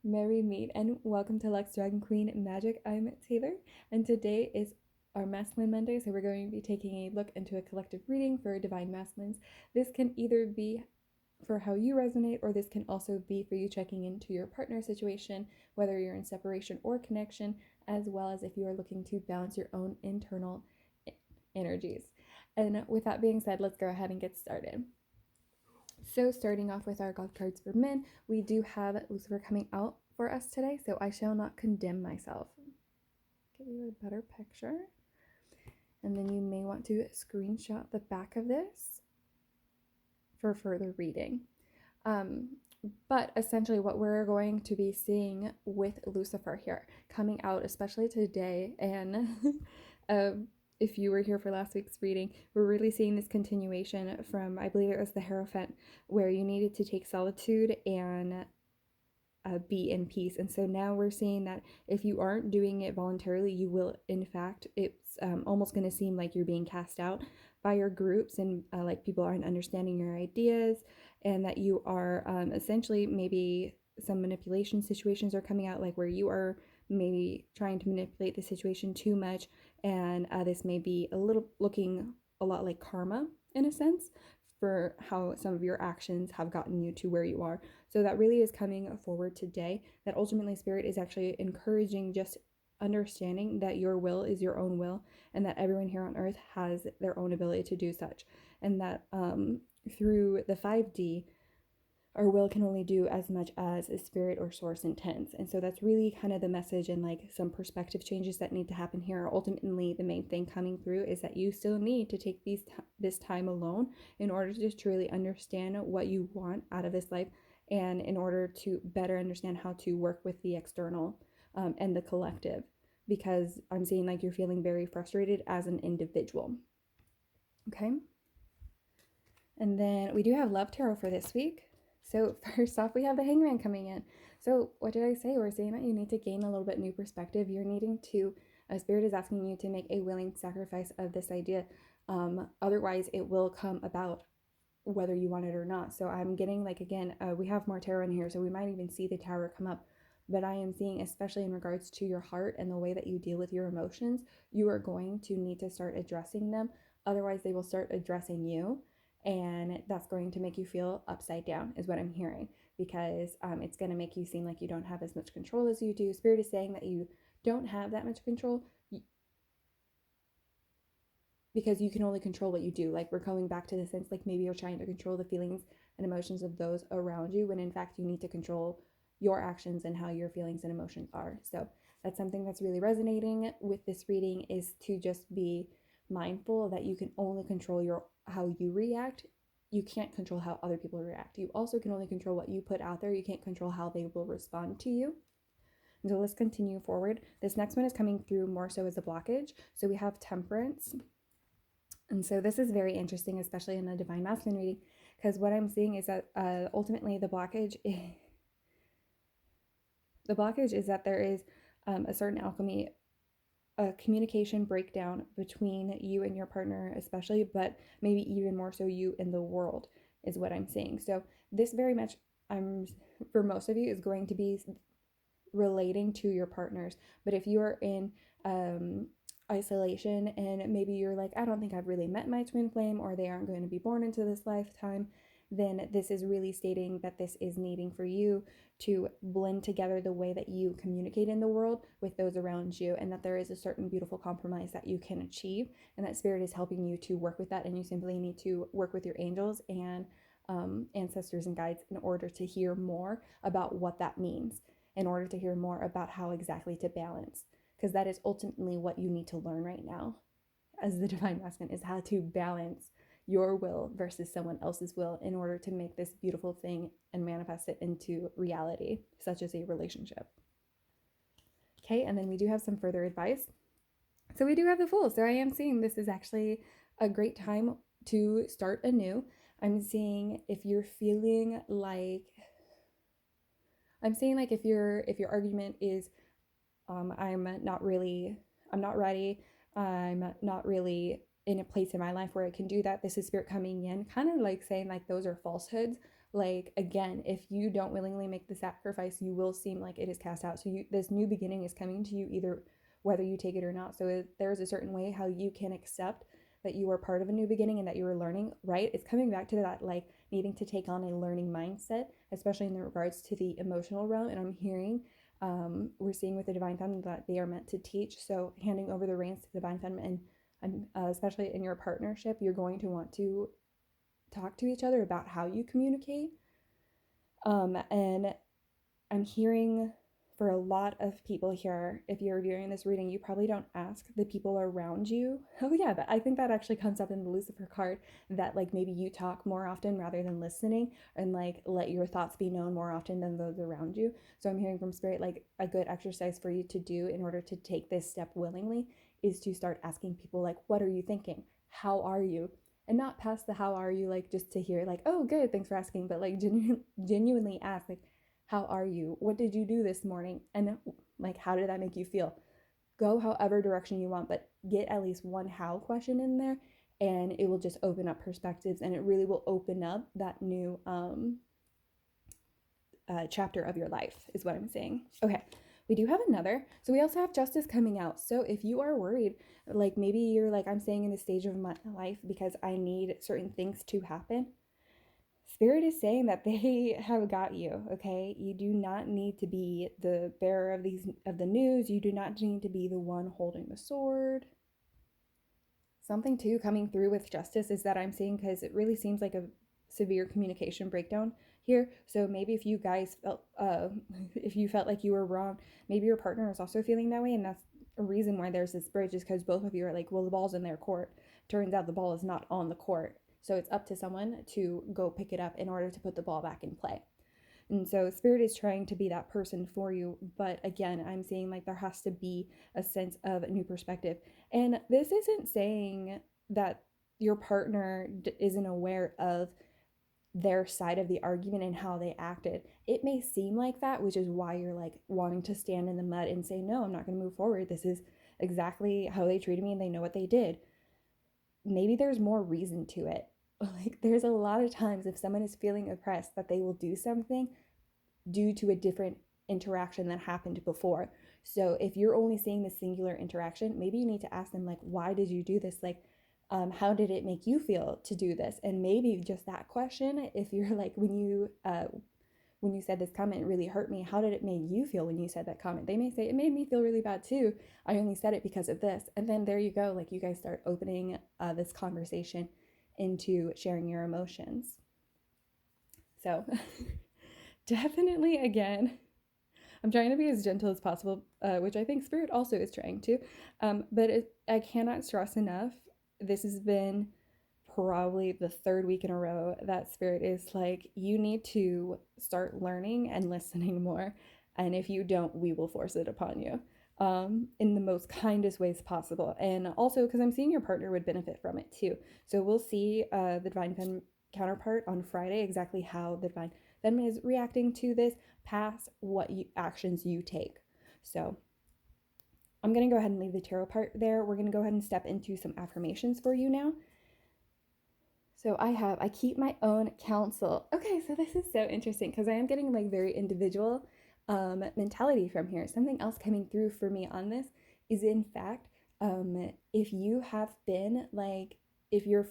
Merry meet and welcome to Lex Dragon Queen Magic. I'm Taylor, and today is our Masculine Monday, so we're going to be taking a look into a collective reading for Divine Masculines. This can either be for how you resonate, or this can also be for you checking into your partner situation, whether you're in separation or connection, as well as if you are looking to balance your own internal energies. And with that being said, let's go ahead and get started. So starting off with our God cards for men, we do have Lucifer coming out for us today, so I shall not condemn myself. Give you a better picture. And then you may want to screenshot the back of this for further reading. But essentially what we're going to be seeing with Lucifer here coming out, especially today, and if you were here for last week's reading, we're really seeing this continuation from, I believe it was the Hierophant, where you needed to take solitude and be in peace. And so now we're seeing that if you aren't doing it voluntarily, you will, in fact, it's almost going to seem like you're being cast out by your groups, and like people aren't understanding your ideas, and that you are essentially, maybe some manipulation situations are coming out, like where you are maybe trying to manipulate the situation too much, and this may be a little looking a lot like karma in a sense for how some of your actions have gotten you to where you are. So that really is coming forward today, that ultimately Spirit is actually encouraging just understanding that your will is your own will, and that everyone here on earth has their own ability to do such, and that through the 5D, our will can only do as much as a spirit or source intends. And so that's really kind of the message, and like some perspective changes that need to happen here. Ultimately, the main thing coming through is that you still need to take this time alone in order to just truly understand what you want out of this life, and in order to better understand how to work with the external and the collective, because I'm seeing like you're feeling very frustrated as an individual. Okay. And then we do have Love Tarot for this week. So first off, we have the Hangman coming in. So what did I say? We're saying that you need to gain a little bit new perspective. You're needing to, Spirit is asking you to make a willing sacrifice of this idea. Otherwise, it will come about whether you want it or not. So I'm getting like, again, we have more tarot in here, so we might even see the tower come up. But I am seeing, especially in regards to your heart and the way that you deal with your emotions, you are going to need to start addressing them. Otherwise, they will start addressing you, and that's going to make you feel upside down, is what I'm hearing, because it's going to make you seem like you don't have as much control as you do. Spirit is saying that you don't have that much control because you can only control what you do. Like, we're going back to the sense like maybe you're trying to control the feelings and emotions of those around you, when in fact you need to control your actions and how your feelings and emotions are. So that's something that's really resonating with this reading, is to just be mindful that you can only control your how you react. You can't control how other people react. You also can only control what you put out there. You can't control how they will respond to you. And so let's continue forward. This next one is coming through more so as a blockage. So we have Temperance. And so this is very interesting, especially in a Divine Masculine reading, because what I'm seeing is that ultimately the blockage is that there is a certain alchemy, a communication breakdown between you and your partner especially, but maybe even more so you and the world, is what I'm seeing. So this very much, for most of you, is going to be relating to your partners. But if you are in isolation, and maybe you're like, I don't think I've really met my twin flame, or they aren't going to be born into this lifetime, then this is really stating that this is needing for you to blend together the way that you communicate in the world with those around you, and that there is a certain beautiful compromise that you can achieve, and that Spirit is helping you to work with that, and you simply need to work with your angels and ancestors and guides in order to hear more about what that means, in order to hear more about how exactly to balance, because that is ultimately what you need to learn right now as the Divine Masculine, is how to balance your will versus someone else's will in order to make this beautiful thing and manifest it into reality, such as a relationship. Okay, and then we do have some further advice. So we do have the Fool. So I am seeing this is actually a great time to start anew. I'm seeing if you're feeling like, I'm saying like if your argument is I'm not ready, I'm not really in a place in my life where I can do that. This is Spirit coming in, kind of like saying like those are falsehoods, like, again, if you don't willingly make the sacrifice, you will seem like it is cast out. So this new beginning is coming to you either whether you take it or not. So there's a certain way how you can accept that you are part of a new beginning and that you are learning, right? It's coming back to that, like, needing to take on a learning mindset, especially in regards to the emotional realm. And I'm hearing, we're seeing with the Divine Feminine that they are meant to teach. So handing over the reins to the Divine Feminine, and especially in your partnership, you're going to want to talk to each other about how you communicate. And I'm hearing for a lot of people here, if you're viewing this reading, you probably don't ask the people around you. Oh yeah, but I think that actually comes up in the Lucifer card, that like maybe you talk more often rather than listening, and like let your thoughts be known more often than those around you. So I'm hearing from Spirit, like a good exercise for you to do in order to take this step willingly is to start asking people, like, what are you thinking? How are you? And not past the how are you, like just to hear like, oh good, thanks for asking, but like genuinely ask, like, how are you? What did you do this morning? And like, how did that make you feel? Go however direction you want, but get at least one how question in there, and it will just open up perspectives, and it really will open up that new chapter of your life, is what I'm saying. Okay, we do have another. So we also have justice coming out. So if you are worried, like maybe you're like, I'm staying in this stage of my life because I need certain things to happen, Spirit is saying that they have got you, okay? You do not need to be the bearer of the news. You do not need to be the one holding the sword. Something too coming through with justice is that I'm seeing, because it really seems like a severe communication breakdown here. So maybe if you guys felt if you felt like you were wrong, maybe your partner is also feeling that way, and that's a reason why there's this bridge, is because both of you are like, well, the ball's in their court. Turns out the ball is not on the court. So it's up to someone to go pick it up in order to put the ball back in play. And so Spirit is trying to be that person for you. But again, I'm seeing like there has to be a sense of a new perspective. And this isn't saying that your partner isn't aware of their side of the argument and how they acted. It may seem like that, which is why you're like wanting to stand in the mud and say, no, I'm not going to move forward. This is exactly how they treated me and they know what they did. Maybe there's more reason to it. Like, there's a lot of times if someone is feeling oppressed that they will do something due to a different interaction that happened before. So if you're only seeing the singular interaction, maybe you need to ask them, like, why did you do this? Like, how did it make you feel to do this? And maybe just that question, if you're like, when you said this comment, it really hurt me. How did it make you feel when you said that comment? They may say, it made me feel really bad too. I only said it because of this. And then there you go. Like, you guys start opening this conversation into sharing your emotions. So definitely, again, I'm trying to be as gentle as possible, which I think Spirit also is trying to. But I cannot stress enough, this has been probably the third week in a row that Spirit is like, you need to start learning and listening more. And if you don't, we will force it upon you in the most kindest ways possible. And also because I'm seeing your partner would benefit from it too. So we'll see the Divine Femme counterpart on Friday, exactly how the Divine Femme is reacting to this past what actions you take. So I'm going to go ahead and leave the tarot part there. We're going to go ahead and step into some affirmations for you now. So I keep my own counsel. Okay, so this is so interesting because I am getting like very individual mentality from here. Something else coming through for me on this is, in fact, if you have been like, if your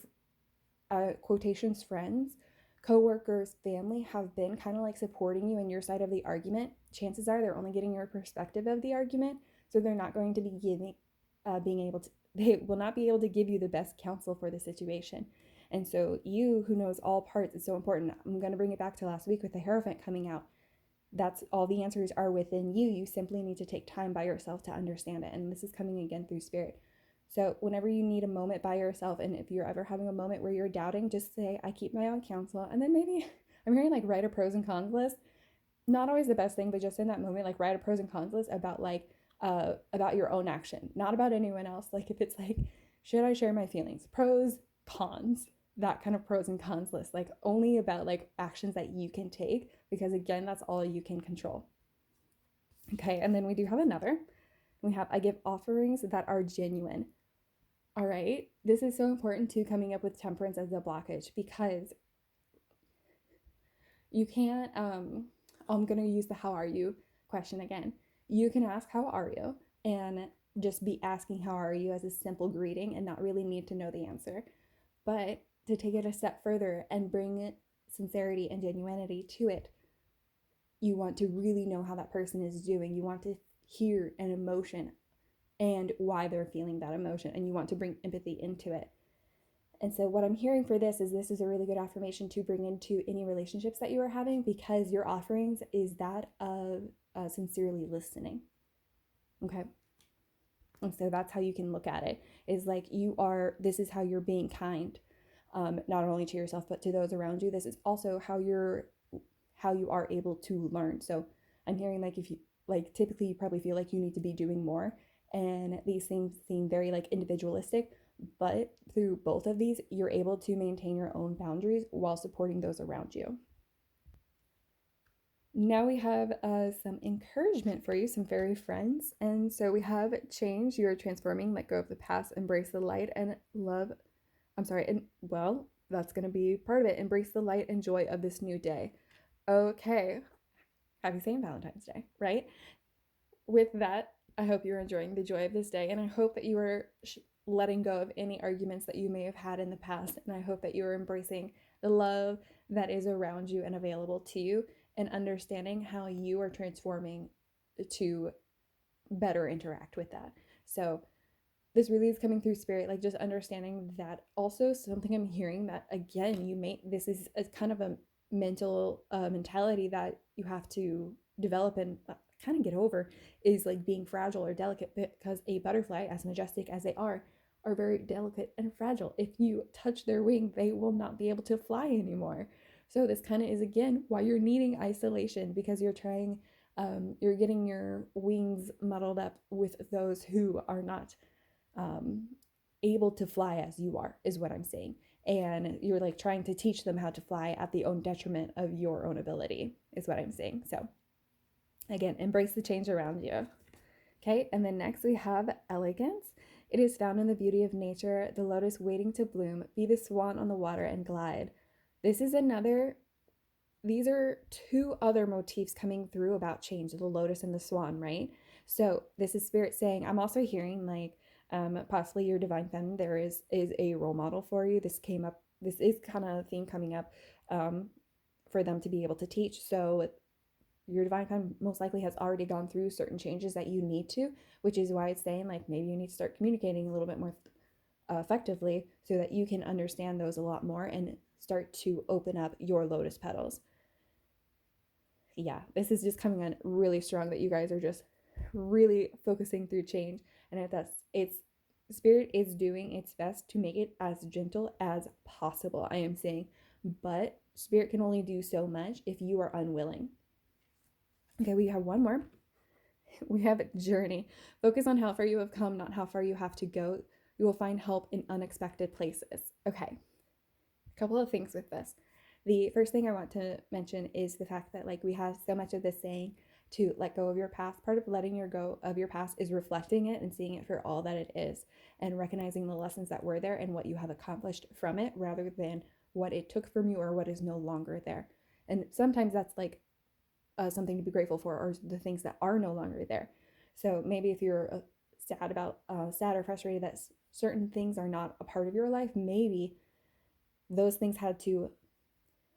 quotations friends, co-workers, family have been kind of like supporting you in your side of the argument, chances are they're only getting your perspective of the argument, so they're not going to be they will not be able to give you the best counsel for the situation. And so you, who knows all parts, is so important. I'm going to bring it back to last week with the Hierophant coming out. That's all, the answers are within you. You simply need to take time by yourself to understand it. And this is coming again through Spirit. So whenever you need a moment by yourself, and if you're ever having a moment where you're doubting, just say, I keep my own counsel. And then maybe, I'm hearing like write a pros and cons list. Not always the best thing, but just in that moment, like write a pros and cons list about about your own action, not about anyone else. Like if it's like, should I share my feelings? Pros, cons, that kind of pros and cons list, like only about like actions that you can take, because again, that's all you can control. Okay, and then we do have another. We have, I give offerings that are genuine. All right, this is so important too, coming up with temperance as a blockage, because You can't, I'm going to use the how are you question again. You can ask, how are you? And just be asking, how are you, as a simple greeting and not really need to know the answer. But to take it a step further and bring sincerity and genuinity to it, you want to really know how that person is doing. You want to hear an emotion and why they're feeling that emotion, and you want to bring empathy into it. And so what I'm hearing for this is a really good affirmation to bring into any relationships that you are having, because your offerings is that of sincerely listening. Okay. And so that's how you can look at it, is like this is how you're being kind, not only to yourself, but to those around you. This is also how you are able to learn. So I'm hearing like, if you like, typically you probably feel like you need to be doing more, and these things seem very like individualistic, but through both of these, you're able to maintain your own boundaries while supporting those around you. Now we have some encouragement for you, some fairy friends. And so we have change, you're transforming, let go of the past, embrace the light and love. And well, that's going to be part of it. Embrace the light and joy of this new day. Okay. Happy St. Valentine's Day, right? With that, I hope you're enjoying the joy of this day, and I hope that you are letting go of any arguments that you may have had in the past, and I hope that you are embracing the love that is around you and available to you, and understanding how you are transforming to better interact with that. So this really is coming through spirit, like just understanding that. Also, something I'm hearing that again, this is a kind of a mental mentality that you have to develop and kind of get over, is like being fragile or delicate, because a butterfly, as majestic as they are very delicate and fragile. If you touch their wing, they will not be able to fly anymore. So this kind of is again why you're needing isolation, because you're getting your wings muddled up with those who are not um, able to fly as you are, is what I'm saying. And you're like trying to teach them how to fly at the own detriment of your own ability, is what I'm saying. So again, embrace the change around you. Okay, and then next we have elegance. It is found in the beauty of nature, the lotus waiting to bloom, be the swan on the water and glide. This is another, these are two other motifs coming through about change, the lotus and the swan, right? So this is spirit saying, I'm also hearing like possibly your divine feminine, there is a role model for you. This is kind of a theme coming up for them to be able to teach. So your divine feminine most likely has already gone through certain changes that you need to, which is why it's saying like maybe you need to start communicating a little bit more effectively, so that you can understand those a lot more and start to open up your lotus petals. Yeah, this is just coming on really strong, that you guys are just really focusing through change, and it's spirit is doing its best to make it as gentle as possible, I am saying, but spirit can only do so much if you are unwilling. Okay, we have one more. We have journey. Focus on how far you have come, not how far you have to go. You will find help in unexpected places. Okay, a couple of things with this. The first thing I want to mention is the fact that like we have so much of this saying to let go of your past. Part of letting your go of your past is reflecting it and seeing it for all that it is, and recognizing the lessons that were there and what you have accomplished from it, rather than what it took from you or what is no longer there. And sometimes that's like something to be grateful for, or the things that are no longer there. So maybe if you're sad or frustrated that certain things are not a part of your life, maybe those things had to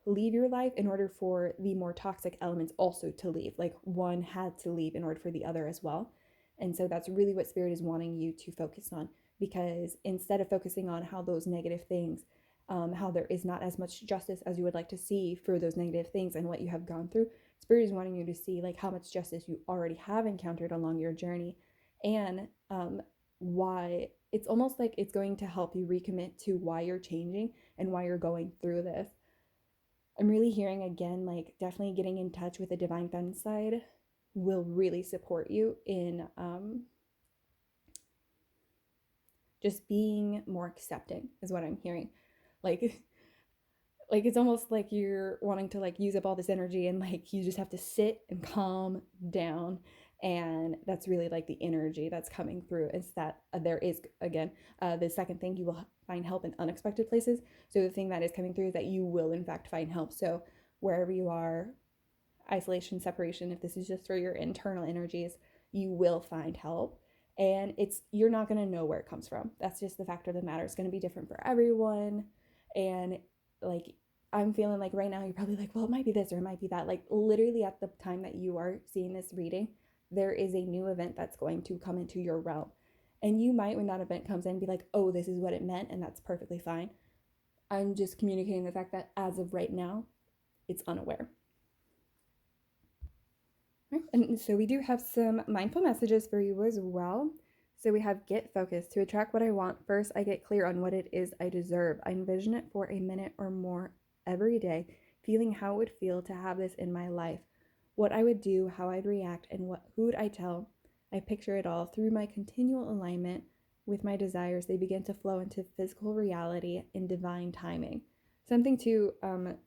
leave your life in order for the more toxic elements also to leave. Like one had to leave in order for the other as well. And so that's really what spirit is wanting you to focus on, because instead of focusing on how those negative things, how there is not as much justice as you would like to see for those negative things and what you have gone through, spirit is wanting you to see like how much justice you already have encountered along your journey, and why it's almost like it's going to help you recommit to why you're changing and why you're going through this. I'm really hearing again, like definitely getting in touch with the divine feminine side will really support you in just being more accepting, is what I'm hearing. Like like it's almost like you're wanting to like use up all this energy, and like you just have to sit and calm down, and that's really like the energy that's coming through, is that there is again the second thing, you will find help in unexpected places. So the thing that is coming through is that you will in fact find help. So wherever you are, isolation, separation, if this is just for your internal energies, you will find help. And you're not going to know where it comes from. That's just the fact of the matter. It's going to be different for everyone. And like, I'm feeling like right now you're probably like, well, it might be this or it might be that. Like, literally at the time that you are seeing this reading, there is a new event that's going to come into your realm. And you might, when that event comes in, be like, oh, this is what it meant, and that's perfectly fine. I'm just communicating the fact that as of right now, it's unaware. And so we do have some mindful messages for you as well. So we have get focused. To attract what I want, first I get clear on what it is I deserve. I envision it for a minute or more every day, feeling how it would feel to have this in my life, what I would do, how I'd react, and who would I tell. I picture it all. Through my continual alignment with my desires, they begin to flow into physical reality in divine timing. Something to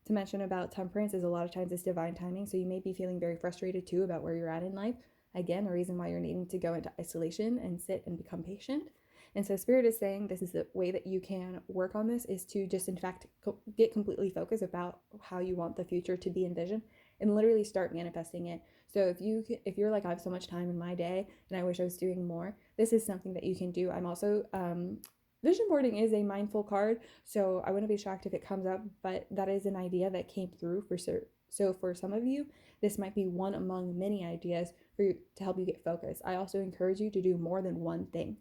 mention about temperance is a lot of times it's divine timing. So you may be feeling very frustrated too about where you're at in life. Again, a reason why you're needing to go into isolation and sit and become patient. And so Spirit is saying this is the way that you can work on this, is to just in fact get completely focused about how you want the future to be envisioned and literally start manifesting it. So if you're like, I have so much time in my day and I wish I was doing more, this is something that you can do. I'm also vision boarding is a mindful card, so I wouldn't be shocked if it comes up, but that is an idea that came through for certain. So for some of you, this might be one among many ideas for you to help you get focused. I also encourage you to do more than one thing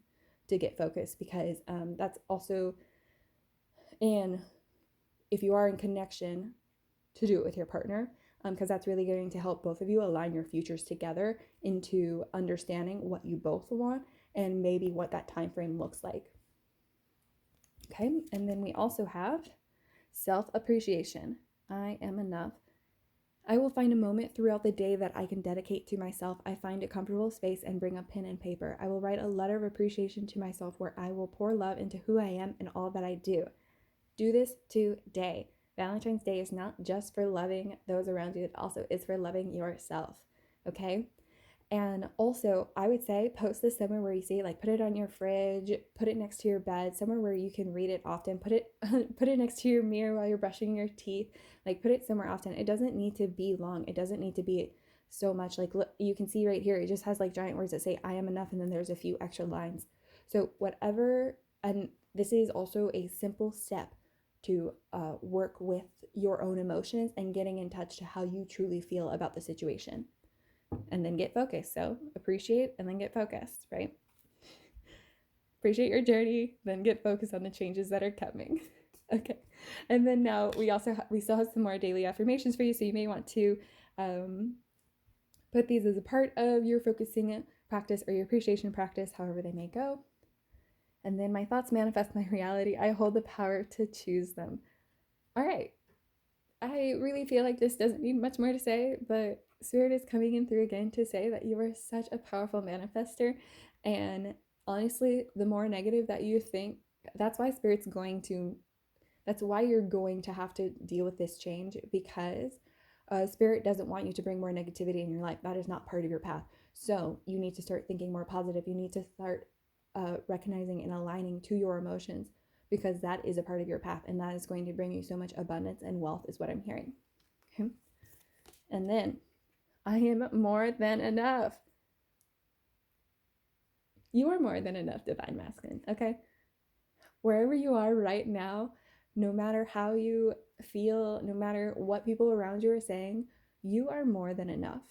to get focused, because that's also, and if you are in connection, to do it with your partner, because that's really going to help both of you align your futures together into understanding what you both want and maybe what that time frame looks like. Okay, and then we also have self-appreciation. I am enough. I will find a moment throughout the day that I can dedicate to myself. I find a comfortable space and bring a pen and paper. I will write a letter of appreciation to myself where I will pour love into who I am and all that I do. Do this today. Valentine's Day is not just for loving those around you, it also is for loving yourself, okay? And also, I would say post this somewhere where you see it, like put it on your fridge, put it next to your bed, somewhere where you can read it often. Put it put it next to your mirror while you're brushing your teeth. Like put it somewhere often. It doesn't need to be long. It doesn't need to be so much. Like look, you can see right here, it just has like giant words that say I am enough, and then there's a few extra lines. So whatever, and this is also a simple step to work with your own emotions and getting in touch to how you truly feel about the situation. And then get focused. So appreciate and then get focused, right? Appreciate your journey, then get focused on the changes that are coming. Okay. And then now we still have some more daily affirmations for you. So you may want to put these as a part of your focusing practice or your appreciation practice, however they may go. And then my thoughts manifest my reality. I hold the power to choose them. All right. I really feel like this doesn't need much more to say, but Spirit is coming in through again to say that you are such a powerful manifester. And honestly, the more negative that you think, that's why that's why you're going to have to deal with this change, because Spirit doesn't want you to bring more negativity in your life. That is not part of your path. So you need to start thinking more positive. You need to start recognizing and aligning to your emotions, because that is a part of your path, and that is going to bring you so much abundance and wealth is what I'm hearing. Okay. And then I am more than enough. You are more than enough, Divine Masculine, okay? Wherever you are right now, no matter how you feel, no matter what people around you are saying, you are more than enough.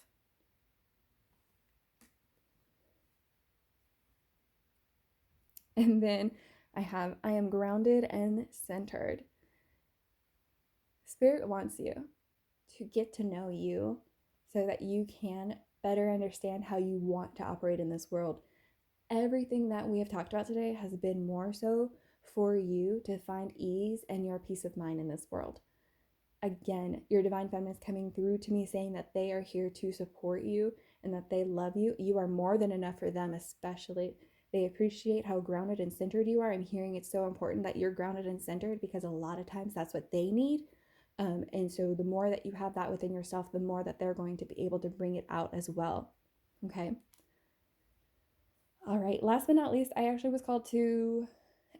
And then I am grounded and centered. Spirit wants you to get to know you so that you can better understand how you want to operate in this world. Everything that we have talked about today has been more so for you to find ease and your peace of mind in this world. Again, your divine feminine is coming through to me saying that they are here to support you and that they love you. You are more than enough for them, especially. They appreciate how grounded and centered you are. I'm hearing it's so important that you're grounded and centered, because a lot of times that's what they need. And so the more that you have that within yourself, the more that they're going to be able to bring it out as well. Okay. All right. Last but not least, I actually was called to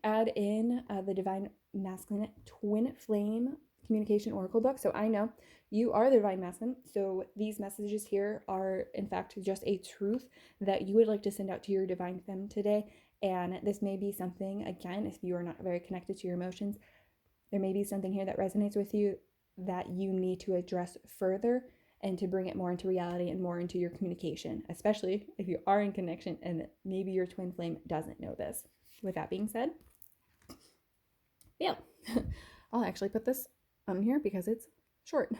add in the Divine Masculine Twin Flame communication oracle book, so I know you are the divine masculine. So these messages here are in fact just a truth that you would like to send out to your divine femme today. And this may be something, again, if you are not very connected to your emotions, there may be something here that resonates with you that you need to address further and to bring it more into reality and more into your communication, especially if you are in connection and maybe your twin flame doesn't know this. With that being said, yeah, I'll actually put this on here because it's short.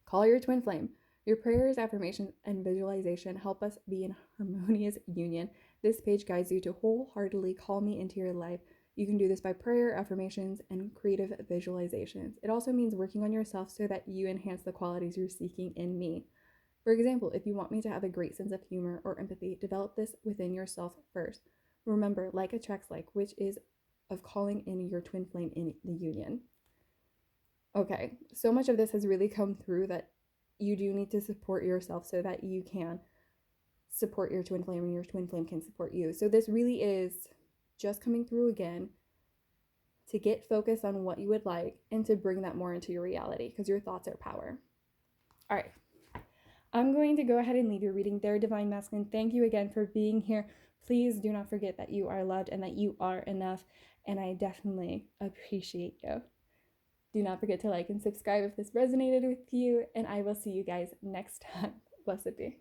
Call your twin flame. Your prayers, affirmations, and visualization help us be in harmonious union. This page guides you to wholeheartedly call me into your life. You can do this by prayer, affirmations, and creative visualizations. It also means working on yourself so that you enhance the qualities you're seeking in me. For example, if you want me to have a great sense of humor or empathy, develop this within yourself first. Remember, like attracts like, which is of calling in your twin flame in the union. Okay, so much of this has really come through that you do need to support yourself so that you can support your twin flame and your twin flame can support you. So this really is just coming through again to get focused on what you would like and to bring that more into your reality, because your thoughts are power. All right, I'm going to go ahead and leave your reading there, divine masculine. Thank you again for being here. Please do not forget that you are loved and that you are enough, and I definitely appreciate you. Do not forget to like and subscribe if this resonated with you, and I will see you guys next time. Blessed be.